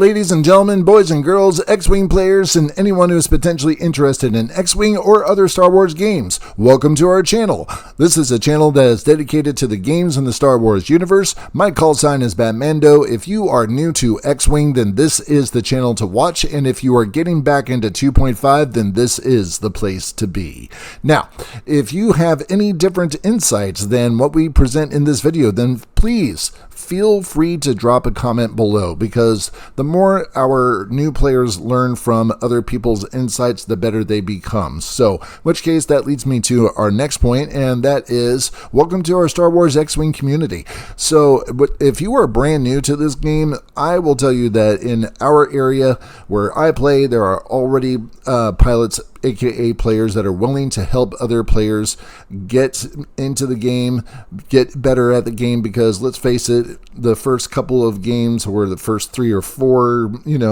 ladies and gentlemen, boys and girls, X-Wing players, and anyone who is potentially interested in X-Wing or other Star Wars games. Welcome to our channel. This is a channel that is dedicated to the games in the Star Wars universe. My call sign is BatMando. If you are new to X-Wing, then this is the channel to watch, and if you are getting back into 2.5, then this is the place to be. Now, if you have any different insights than what we present in this video, then please feel free to drop a comment below, because the more our new players learn from other people's insights, the better they become. So, in which case, that leads me to our next point, and that is, welcome to our Star Wars X-Wing community. So, if you are brand new to this game, I will tell you that in our area where I play, there are already pilots, aka players, that are willing to help other players get into the game, get better at the game, because let's face it, the first couple of games, or the first 3 or 4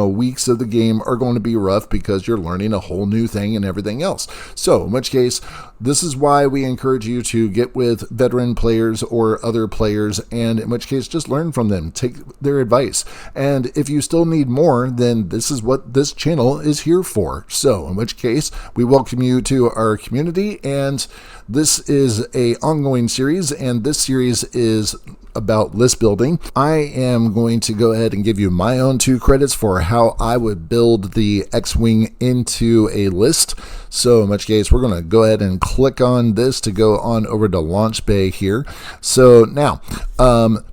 weeks of the game, are going to be rough because you're learning a whole new thing and everything else. So in which case, this is why we encourage you to get with veteran players or other players, and in which case, just learn from them, take their advice. And if you still need more, then this is what this channel is here for. So in which case, we welcome you to our community, and this is a ongoing series, and this series is about list building. I am going to go ahead and give you my own 2 credits for how I would build the X-Wing into a list. So in which case, we're going to go ahead and click on this to go on over to Launch Bay here. So now,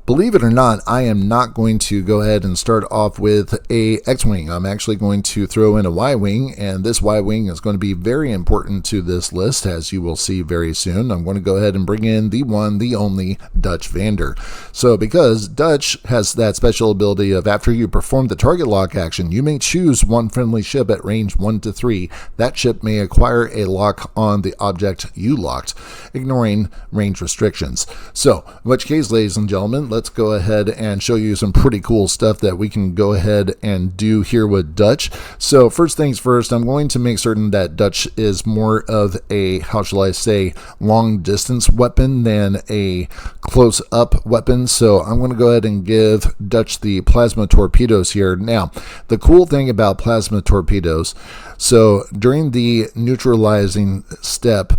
believe it or not, I am not going to go ahead and start off with a X-Wing. I'm actually going to throw in a Y-Wing, and this Y-Wing is going to be very important to this list, as you will see very soon. I'm going to go ahead and bring in the one, the only Dutch Vander. So because Dutch has that special ability of, after you perform the target lock action, you may choose one friendly ship at range 1 to 3. That ship may acquire a lock on the object you locked, ignoring range restrictions. So in which case, ladies and gentlemen, let's go ahead and show you some pretty cool stuff that we can go ahead and do here with Dutch. So first things first, I'm going to make certain that Dutch is more of a, how shall I say, long distance weapon than a close up weapon. So I'm going to go ahead and give Dutch the plasma torpedoes here. Now, the cool thing about plasma torpedoes, so during the neutralizing step,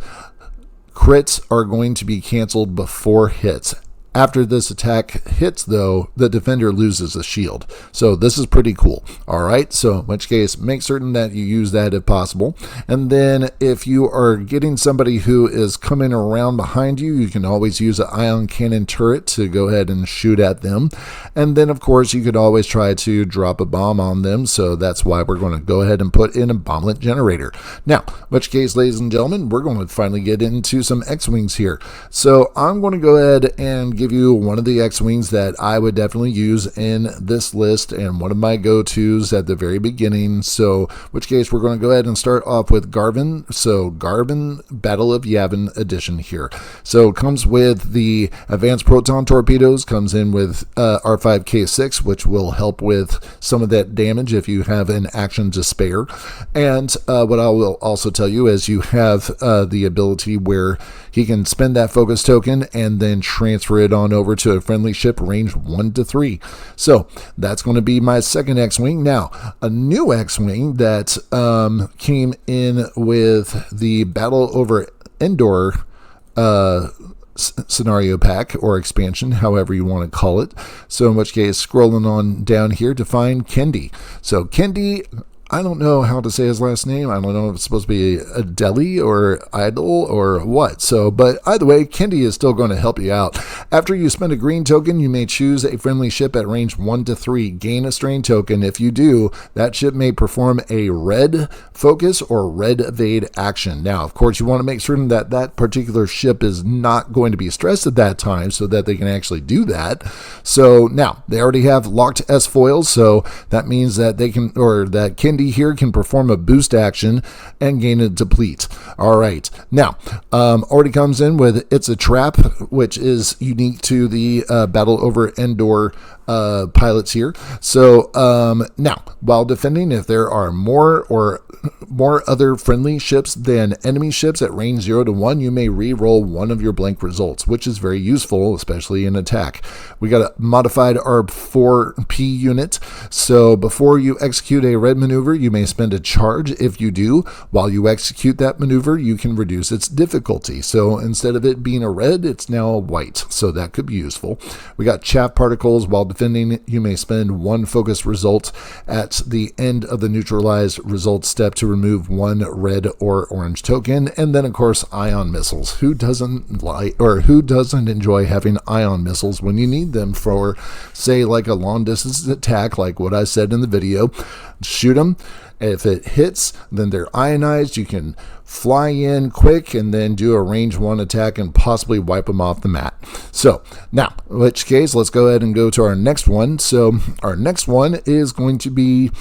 crits are going to be canceled before hits. After this attack hits, though, the defender loses a shield. So this is pretty cool. All right, so in which case, make certain that you use that if possible. And then if you are getting somebody who is coming around behind you, you can always use an ion cannon turret to go ahead and shoot at them. And then, of course, you could always try to drop a bomb on them. So that's why we're going to go ahead and put in a bomblet generator. Now, in which case, ladies and gentlemen, we're going to finally get into some X-Wings here. So I'm going to go ahead and give you one of the X-Wings that I would definitely use in this list, and one of my go-tos at the very beginning. So in which case, we're going to go ahead and start off with Garvin. So Garvin Battle of Yavin edition here. So it comes with the advanced proton torpedoes, comes in with R5K6, which will help with some of that damage if you have an action to spare. And what I will also tell you is you have the ability where he can spend that focus token and then transfer it on over to a friendly ship range 1 to 3. So that's going to be my second X-Wing. Now, a new X-Wing that came in with the Battle over Endor scenario pack or expansion, however you want to call it. So in which case, scrolling on down here to find Kendi. So Kendi, I don't know how to say his last name. I don't know if it's supposed to be Adeli or Idol or what. So, but either way, Kendi is still going to help you out. After you spend a green token, you may choose a friendly ship at range 1 to 3. Gain a strain token. If you do, that ship may perform a red focus or red evade action. Now, of course, you want to make certain that that particular ship is not going to be stressed at that time so that they can actually do that. So now, they already have locked S foils, so that means that they can, or that Kendi Randy here can perform a boost action and gain a deplete. All right, now already comes in with It's a Trap, which is unique to the Battle Over Endor pilots here. So now, while defending, if there are more other friendly ships than enemy ships at range 0 to 1, you may re-roll one of your blank results, which is very useful, especially in attack. We got a modified R4P unit, so before you execute a red maneuver, you may spend a charge. If you do, while you execute that maneuver, you can reduce its difficulty. So instead of it being a red, it's now a white, so that could be useful. We got chaff particles. While defending, you may spend one focus result at the end of the neutralize result step to remove one red or orange token. And then, of course, ion missiles. Who doesn't enjoy having ion missiles when you need them for, say, like a long distance attack, like what I said in the video? Shoot them. If it hits, then they're ionized. You can fly in quick and then do a range 1 attack and possibly wipe them off the map. So now, in which case, let's go ahead and go to our next one. So our next one is going to be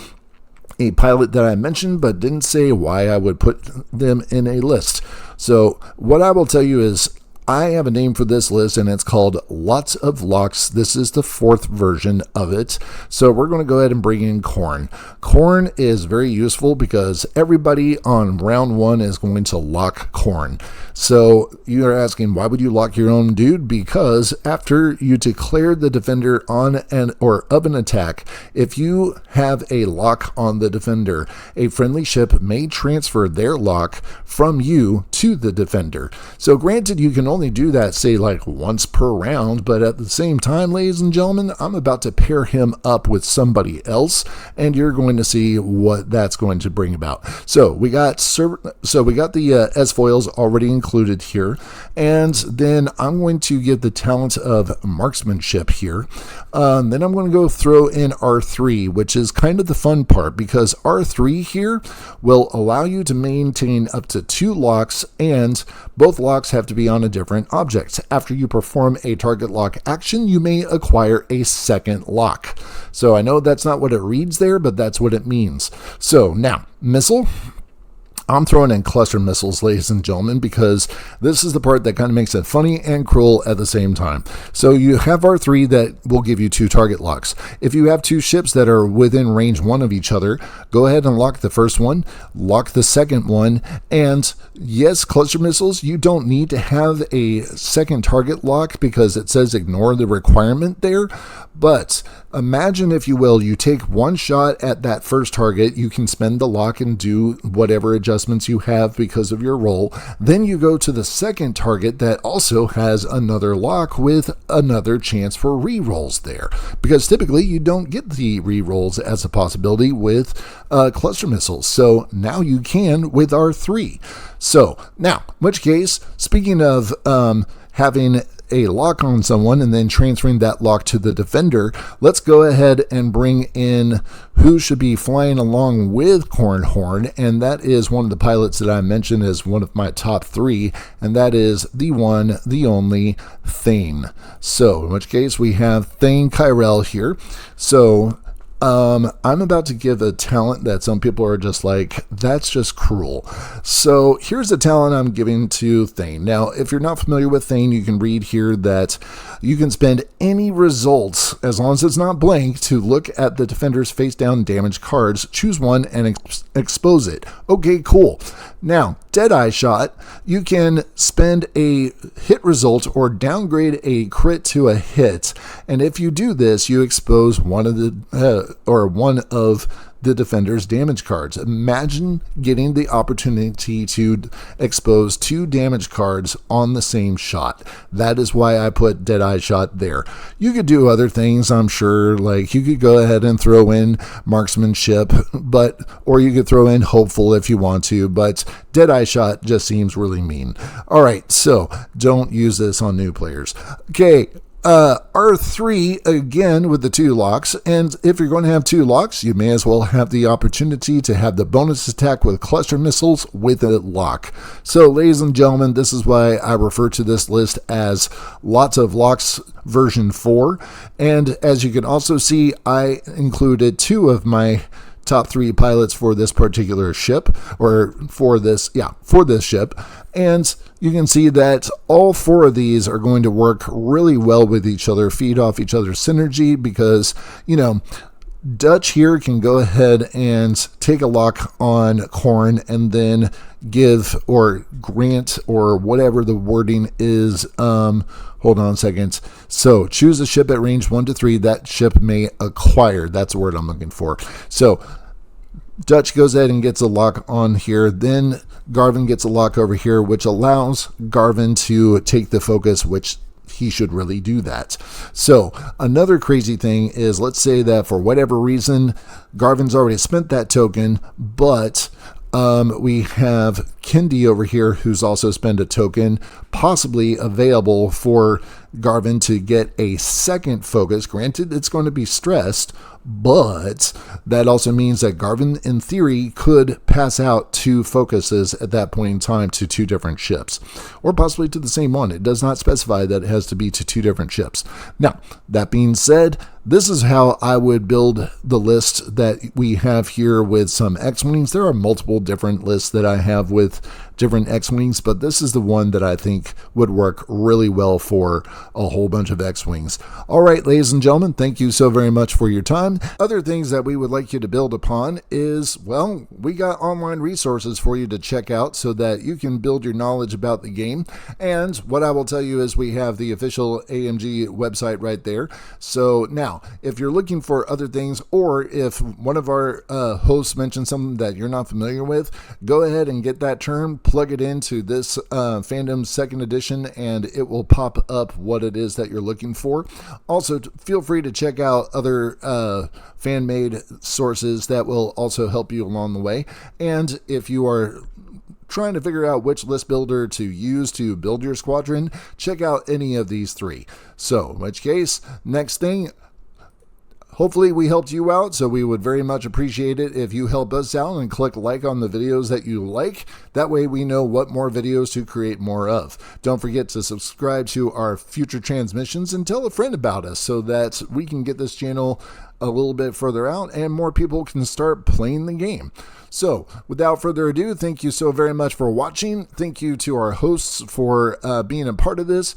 a pilot that I mentioned but didn't say why I would put them in a list. So what I will tell you is I have a name for this list, and it's called Lots of Locks. This is the 4th version of it. So we're going to go ahead and bring in Corn. Corn is very useful because everybody on round 1 is going to lock Corn. So you're asking, why would you lock your own dude? Because after you declare the defender on of an attack, if you have a lock on the defender, a friendly ship may transfer their lock from you to the defender. So granted, you can only do that, say, like once per round, but at the same time, ladies and gentlemen, I'm about to pair him up with somebody else, and you're going to see what that's going to bring about. So we got the S foils already included here, and then I'm going to give the talent of marksmanship here. Then I'm going to go throw in R3, which is kind of the fun part, because R3 here will allow you to maintain up to 2 locks, and both locks have to be on a different object. After you perform a target lock action, you may acquire a second lock. So I know that's not what it reads there, but that's what it means. So now, missile. I'm throwing in cluster missiles, ladies and gentlemen, because this is the part that kind of makes it funny and cruel at the same time. So you have R3 that will give you 2 target locks. If you have 2 ships that are within range 1 of each other, go ahead and lock the first one, lock the second one, and yes, cluster missiles, you don't need to have a second target lock because it says ignore the requirement there, but imagine, if you will, you take one shot at that first target, you can spend the lock and do whatever adjustments you have because of your roll. Then you go to the second target that also has another lock with another chance for re-rolls there. Because typically you don't get the re-rolls as a possibility with cluster missiles. So now you can with R3. So now, in which case, speaking of having a lock on someone and then transferring that lock to the defender, let's go ahead and bring in who should be flying along with Cornhorn, and that is one of the pilots that I mentioned as one of my top 3, and that is the one, the only Thane. So in which case we have Thane Kyrell here. So I'm about to give a talent that some people are just like, that's just cruel. So here's the talent I'm giving to Thane. Now, if you're not familiar with Thane, you can read here that you can spend any results, as long as it's not blank, to look at the defender's face down damage cards, choose one, and expose it. Okay, cool. Now, Deadeye Shot, you can spend a hit result or downgrade a crit to a hit, and if you do this, you expose one of the defender's damage cards. Imagine getting the opportunity to expose 2 damage cards on the same shot. That is why I put Deadeye Shot there. You could do other things, I'm sure, like you could go ahead and throw in marksmanship, or you could throw in hopeful if you want to, but Deadeye Shot just seems really mean. Alright, so don't use this on new players. Okay, R3 again with the 2 locks, and if you're going to have 2 locks, you may as well have the opportunity to have the bonus attack with cluster missiles with a lock. So ladies and gentlemen, this is why I refer to this list as Lots of Locks version 4, and as you can also see, I included 2 of my top 3 pilots for this particular ship, or for this ship. And you can see that all 4 of these are going to work really well with each other, feed off each other's synergy, because, Dutch here can go ahead and take a lock on Corn and then give or grant or whatever the wording is. Hold on a second. So choose a ship at range 1 to 3 that ship may acquire. That's the word I'm looking for. So Dutch goes ahead and gets a lock on here. Then Garvin gets a lock over here, which allows Garvin to take the focus, which he should really do that. So another crazy thing is, let's say that for whatever reason, Garvin's already spent that token, but we have Kendi over here who's also spent a token, possibly available for Garvin to get a second focus. Granted, it's going to be stressed, but that also means that Garvin, in theory, could pass out 2 focuses at that point in time to 2 different ships, or possibly to the same one. It does not specify that it has to be to 2 different ships. Now, that being said, this is how I would build the list that we have here with some X-Wings. There are multiple different lists that I have with different X-Wings, but this is the one that I think would work really well for a whole bunch of X-Wings. All right, ladies and gentlemen, thank you so very much for your time. Other things that we would like you to build upon is, well, we got online resources for you to check out so that you can build your knowledge about the game. And what I will tell you is we have the official AMG website right there. So now, if you're looking for other things, or if one of our hosts mentioned something that you're not familiar with, go ahead and get that term, plug it into this Fandom 2nd edition, and it will pop up what it is that you're looking for. Also, feel free to check out other fan-made sources that will also help you along the way. And if you are trying to figure out which list builder to use to build your squadron, check out any of these 3. So, in which case, next thing, hopefully we helped you out, so we would very much appreciate it if you help us out and click like on the videos that you like. That way we know what more videos to create more of. Don't forget to subscribe to our future transmissions and tell a friend about us so that we can get this channel a little bit further out and more people can start playing the game. So, without further ado, thank you so very much for watching. Thank you to our hosts for being a part of this.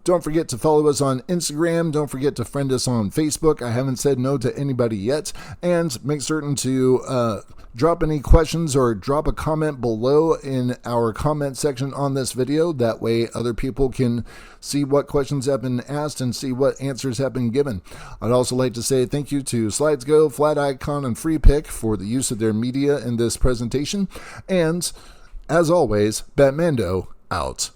Don't forget to follow us on Instagram. Don't forget to friend us on Facebook. I haven't said no to anybody yet. And make certain to drop any questions or drop a comment below in our comment section on this video. That way other people can see what questions have been asked and see what answers have been given. I'd also like to say thank you to SlidesGo, Flat Icon, and FreePick for the use of their media in this presentation. And as always, BatMando out.